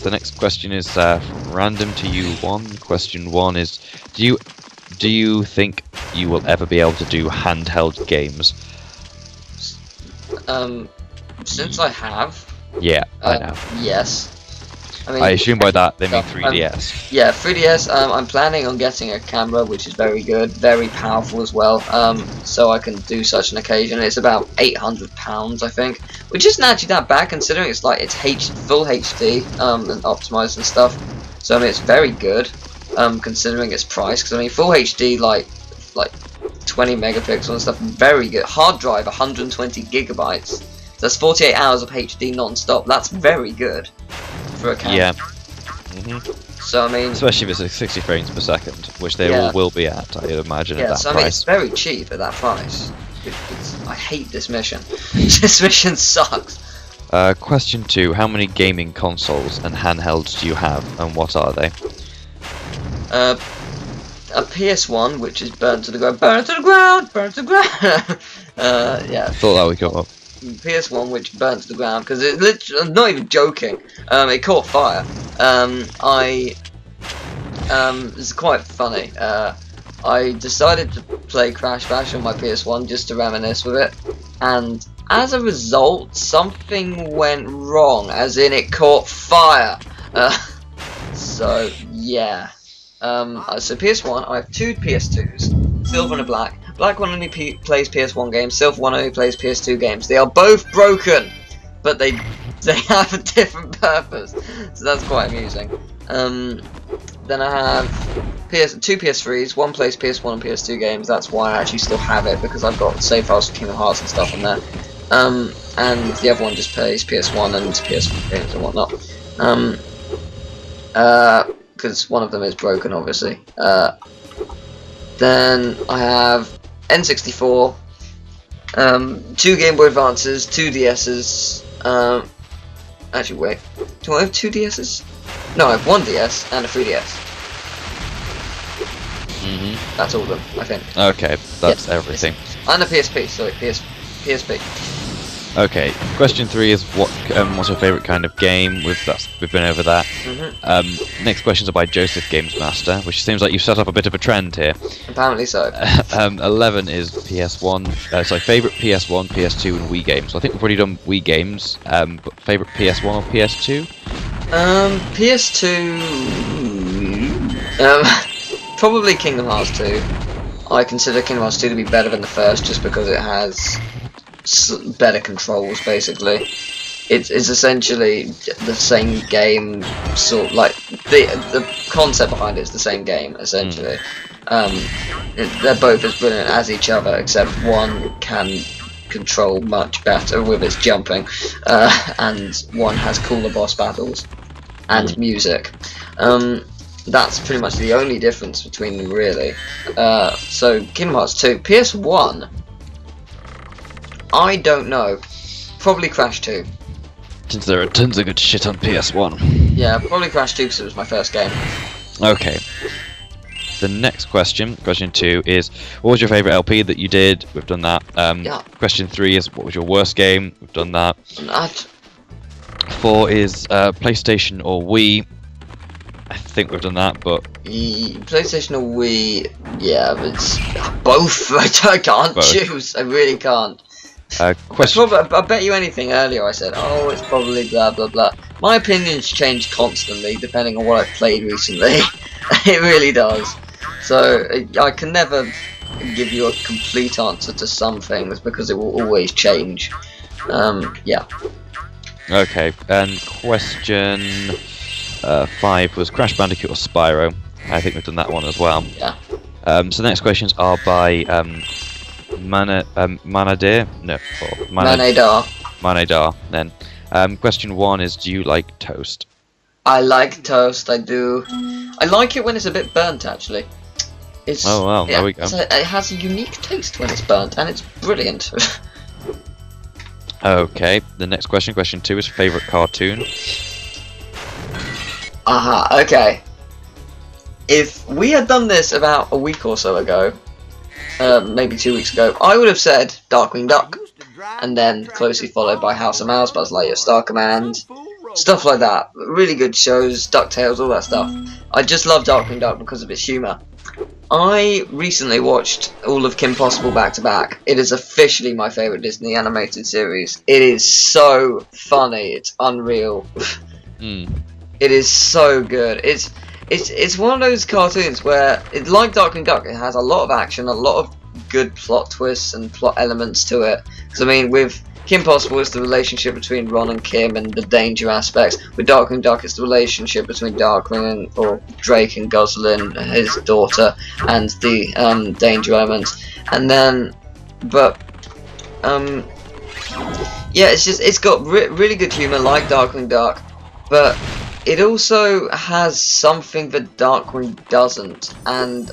the next question is random to you one. Question 1 is, do you think you will ever be able to do handheld games? Since I have. Yeah, I know. Yes. I mean, I assume by that they mean 3DS. Yeah, 3DS. I'm planning on getting a camera, which is very good, very powerful as well. So I can do such an occasion. It's about £800, I think, which isn't actually that bad considering it's like full HD, and optimized and stuff. So I mean, it's very good, considering its price. Because I mean, full HD, like 20 megapixels and stuff, very good. Hard drive, 120 gigabytes. That's 48 hours of HD non-stop. That's very good for a camera. Yeah. So I mean, especially if it's like 60 frames per second, which they all will be at, I imagine, at that so price. I mean, it's very cheap at that price. I hate this mission. This mission sucks. Question 2: how many gaming consoles and handhelds do you have, and what are they? A PS1, which is burnt to the ground, burnt to the ground, burnt to the ground. Yeah. Thought that would go up. PS1, which burnt to the ground because it literally, I'm not even joking. It caught fire. It's quite funny. I decided to play Crash Bash on my PS1 just to reminisce with it, and as a result, something went wrong, as in it caught fire. So yeah. So PS1, I have 2 PS2s, silver and a black. Black one only plays PS1 games, silver one only plays PS2 games. They are both broken, but they have a different purpose, so that's quite amusing. Then I have 2 PS3s, one plays PS1 and PS2 games. That's why I actually still have it, because I've got save files for Kingdom Hearts and stuff on there. And the other one just plays PS1 and PS4 games and whatnot. Because one of them is broken, obviously. Then I have N64, 2 Game Boy Advances, 2 DS's. Actually, wait, do I have 2 DS's? No, I have 1 DS and a 3DS. That's all of them, I think. Okay, that's everything. And a PSP, sorry, PSP. Okay, question 3 is what's your favourite kind of game? We've been over that. Next questions are by Joseph Games Master, which seems like you've set up a bit of a trend here. Apparently so. 11 is PS1. Favourite PS1, PS2, and Wii games. So I think we've already done Wii games. But favourite PS1 or PS2? PS2. Probably Kingdom Hearts 2. I consider Kingdom Hearts 2 to be better than the first, just because it has better controls. Basically, it's essentially the same game, sort like the concept behind it is the same game essentially. They're both as brilliant as each other, except one can control much better with its jumping, and one has cooler boss battles and music. That's pretty much the only difference between them, really. So Kingdom Hearts 2, PS1. I don't know. Probably Crash 2. Since there are tons of good shit on PS1. Yeah, probably Crash 2 because it was my first game. Okay. The next question, question 2, is what was your favourite LP that you did? We've done that. Yeah. Question 3 is what was your worst game? We've done that. 4 is PlayStation or Wii. I think we've done that, but PlayStation or Wii, yeah, but it's both. I can't choose. I really can't. Question. I bet you anything earlier I said, oh, it's probably blah blah blah. My opinions change constantly depending on what I've played recently. It really does. So I can never give you a complete answer to some things because it will always change. Yeah. Okay, and question 5 was Crash Bandicoot or Spyro. I think we've done that one as well. Yeah. So the next questions are by Manadar. Then. Question 1 is, do you like toast? I like toast, I do. I like it when it's a bit burnt, actually. It's, oh well, there we go. It has a unique taste when it's burnt, and it's brilliant. Okay, the next question, question 2, is favourite cartoon. Aha, okay. If we had done this about a week or so ago, maybe 2 weeks ago, I would have said Darkwing Duck, and then closely followed by House of Mouse, Buzz Lightyear, Star Command, stuff like that. Really good shows, DuckTales, all that stuff. I just love Darkwing Duck because of its humour. I recently watched all of Kim Possible back to back. It is officially my favourite Disney animated series. It is so funny. It's unreal. It is so good. It's one of those cartoons where, like Darkwing Duck, it has a lot of action, a lot of good plot twists and plot elements to it. Because I mean, with Kim Possible, it's the relationship between Ron and Kim and the danger aspects. With Darkwing Duck, it's the relationship between Darkwing or Drake and Gosalyn, his daughter, and the danger elements. And then, yeah, it's got really good humour like Darkwing Duck, but it also has something that Darkwing doesn't, and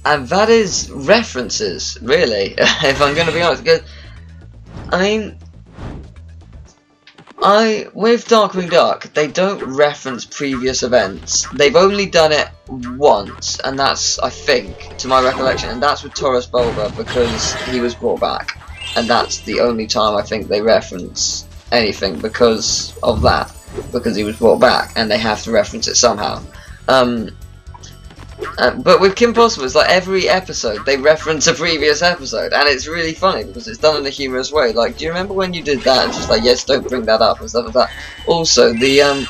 that is references, really, if I'm going to be honest. Because, I mean, with Darkwing Duck, they don't reference previous events. They've only done it once, and that's, I think, to my recollection, and that's with Taurus Bulba, because he was brought back. And that's the only time I think they reference anything because of that. Because he was brought back, and they have to reference it somehow. But with Kim Possible, it's like every episode they reference a previous episode, and it's really funny because it's done in a humorous way. Like, do you remember when you did that? It's just like, yes, don't bring that up and stuff like that. Also, the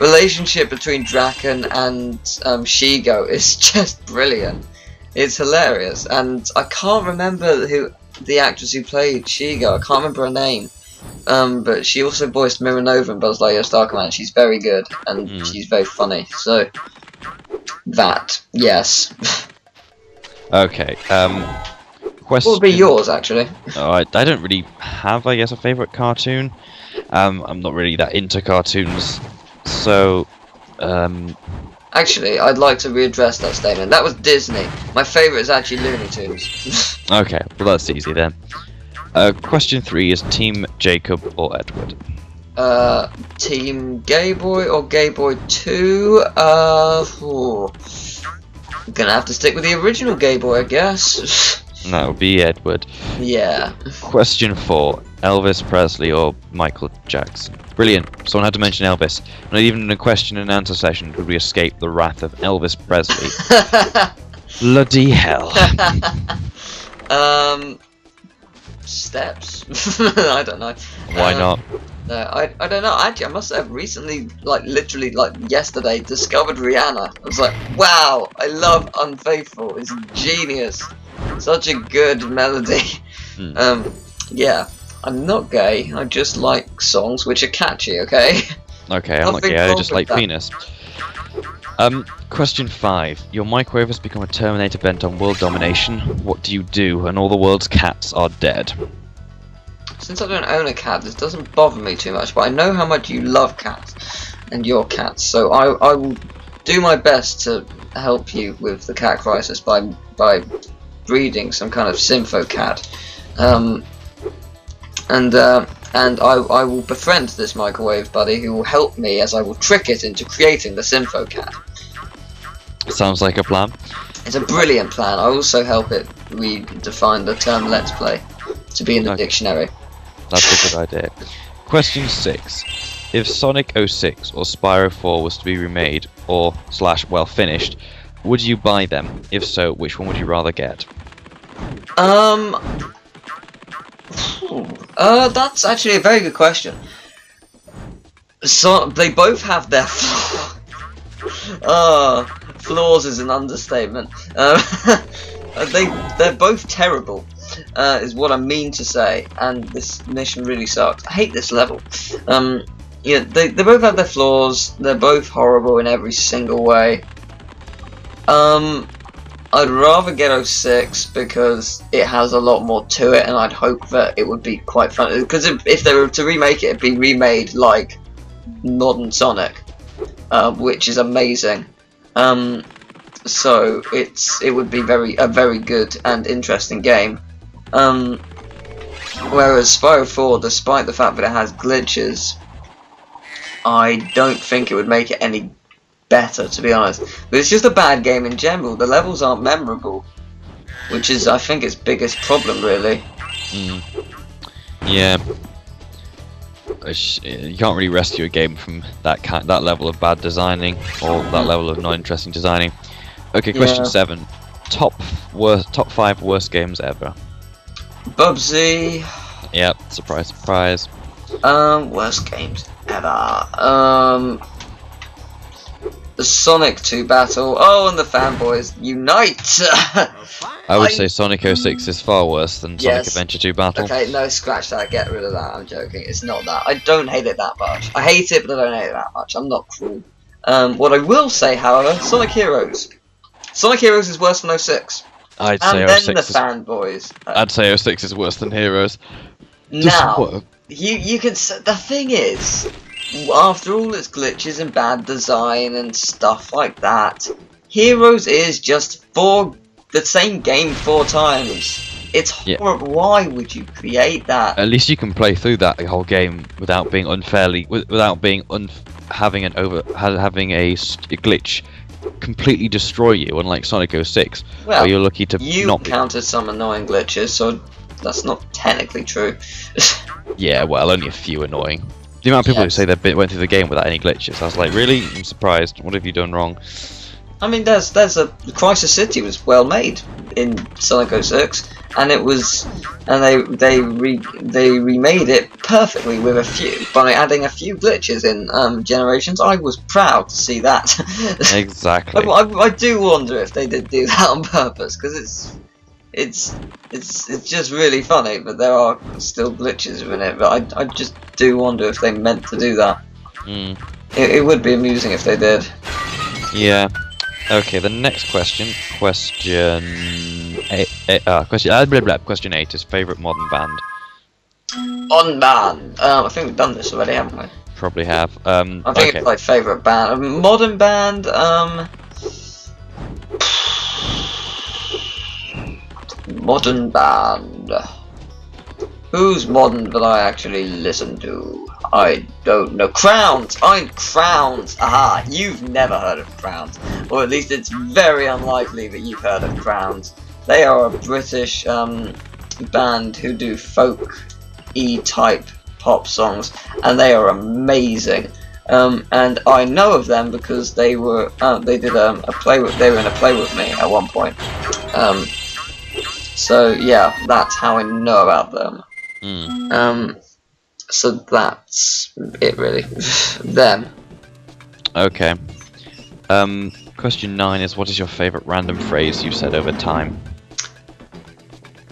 relationship between Draken and Shigo is just brilliant. It's hilarious, and I can't remember who the actress who played Shigo. I can't remember her name. But she also voiced Miranova in Buzz Lightyear's Star Command. She's very good, and she's very funny. So, that, yes. Okay, question... What would be yours, actually? Oh, I don't really have, I guess, a favourite cartoon. I'm not really that into cartoons, so... Actually, I'd like to readdress that statement. That was Disney. My favourite is actually Looney Tunes. Okay, well that's easy then. Question 3 is Team Jacob or Edward? Team Gay Boy or Gay Boy 2? I'm gonna have to stick with the original Gay Boy, I guess. That would be Edward. Yeah. Question 4, Elvis Presley or Michael Jackson? Brilliant. Someone had to mention Elvis. Not even in a question and answer session could we escape the wrath of Elvis Presley. Bloody hell. Steps. I don't know. Why not? No, I don't know. Actually, I must have recently, like literally, like yesterday, discovered Rihanna. I was like, wow, I love Unfaithful. It's genius. Such a good melody. Yeah. I'm not gay. I just like songs which are catchy. Okay. Okay, I'm not gay. I just like penis. Question 5. Your microwave has become a Terminator bent on world domination. What do you do? And all the world's cats are dead. Since I don't own a cat, this doesn't bother me too much, but I know how much you love cats and your cats, so I will do my best to help you with the cat crisis by breeding some kind of sympho cat. And I will befriend this microwave buddy who will help me as I will trick it into creating the sympho cat. Sounds like a plan. It's a brilliant plan. I also help it redefine the term "let's play" to be in the dictionary. That's a good idea. Question 6. If Sonic 06 or Spyro 4 was to be remade or / well finished, would you buy them? If so, which one would you rather get? That's actually a very good question. So they both have their flaws is an understatement. They're both terrible, is what I mean to say. And this mission really sucks. I hate this level. Yeah, they both have their flaws. They're both horrible in every single way. I'd rather get 06 because it has a lot more to it, and I'd hope that it would be quite fun. Because if they were to remake it, it'd be remade like modern Sonic, which is amazing. So it would be a very good and interesting game. Whereas Spyro 4, despite the fact that it has glitches, I don't think it would make it any better, to be honest. But it's just a bad game in general. The levels aren't memorable, which is, I think, its biggest problem, really. Yeah. you can't really rescue a game from that level of bad designing or that level of non-interesting designing. Okay, question 7. Top 5 worst games ever. Bubsy. Yep, surprise, surprise. Worst games ever. The Sonic 2 battle. Oh, and the fanboys unite! I would say Sonic 06 is far worse than Sonic Yes. Adventure 2 battle. Okay, no, scratch that. Get rid of that. I'm joking. It's not that. I don't hate it that much. I hate it, but I don't hate it that much. I'm not cruel. What I will say, however, Sonic Heroes. Sonic Heroes is worse than 06. I'd And say then 06 the fanboys. I'd say 06 is worse than Heroes. Now, you can. The thing is, after all its glitches and bad design and stuff like that, Heroes is just the same game 4 times. It's horrible. Why would you create that? At least you can play through that whole game without being having a glitch completely destroy you, unlike Sonic 06, Well, where you're lucky to you encountered some annoying glitches, so that's not technically true. Yeah, well, only a few annoying. The amount of people who say they went through the game without any glitches, I was like, really? I'm surprised. What have you done wrong? I mean, there's Crisis City was well made in Sonic 06, and it was, and they remade it perfectly with by adding a few glitches in Generations. I was proud to see that. Exactly. I do wonder if they did do that on purpose, because it's just really funny, but there are still glitches in it. But I just do wonder if they meant to do that. It would be amusing if they did. Yeah. Okay, the next question. Question 8 is favourite modern band. Modern band. I think we've done this already, haven't we? Probably have. I think it's like favourite band. Modern band. Modern band. Who's modern that I actually listen to? I don't know. Crowns! I'm Crowns! Aha! You've never heard of Crowns. Or at least it's very unlikely that you've heard of Crowns. They are a British band who do folk-y type pop songs, and they are amazing. And I know of them because they were they did a play with they were in a play with me at one point. So yeah, that's how I know about them. So that's it really. Them. Okay. Question 9 is, what is your favourite random phrase you've said over time?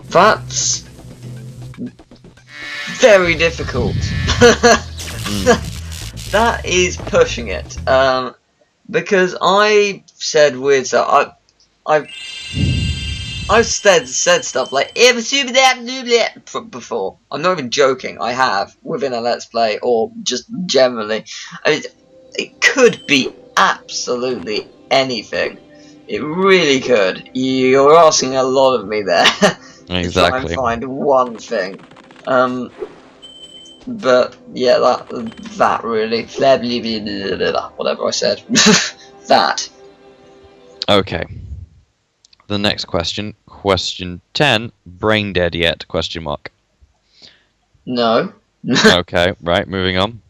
That's very difficult. That is pushing it. Because I said weird stuff. I've said stuff like before. I'm not even joking. I have within a Let's Play or just generally. I mean, it could be absolutely anything. It really could. You're asking a lot of me there. Exactly. To try and find one thing. But yeah, that really. Whatever I said. That. Okay. The next question, question 10, brain dead yet? Question mark. No. Okay, right, moving on.